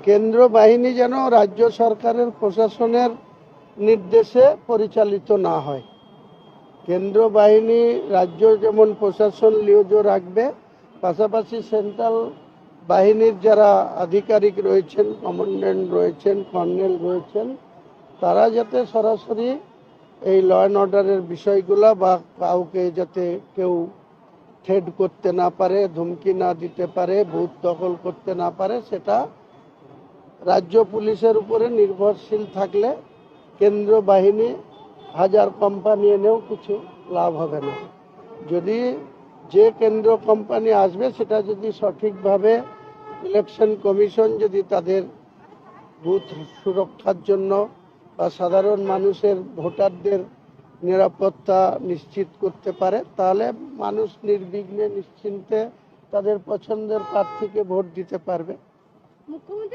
কেন্দ্র বাহিনী যেন রাজ্য সরকারের প্রশাসনের নির্দেশে পরিচালিত না হয়। কেন্দ্র বাহিনী রাজ্য যেমন প্রশাসন লিওজ রাখবে, পাশাপাশি সেন্ট্রাল বাহিনীর যারা আধিকারিক রয়েছেন, কমান্ড্যান্ট রয়েছেন, কর্নেল রয়েছেন, তারা যাতে সরাসরি এই ল অ্যান্ড অর্ডারের বিষয়গুলো বা কাউকে যাতে কেউ থ্রেড করতে না পারে, ধমকি না দিতে পারে, বুথ দখল করতে না পারে, সেটা রাজ্য পুলিশের উপরে নির্ভরশীল থাকলে কেন্দ্র বাহিনী হাজার কোম্পানি এনেও কিছু লাভ হবে না। যদি যে কেন্দ্র কোম্পানি আসবে সেটা যদি সঠিকভাবে ইলেকশন কমিশন যদি তাদের বুথ সুরক্ষার জন্য বা সাধারণ মানুষের ভোটারদের নিরাপত্তা নিশ্চিত করতে পারে, তাহলে মানুষ নির্বিঘ্নে নিশ্চিন্তে তাদের পছন্দের প্রার্থীকে ভোট দিতে পারবে। মুখ্যমন্ত্রী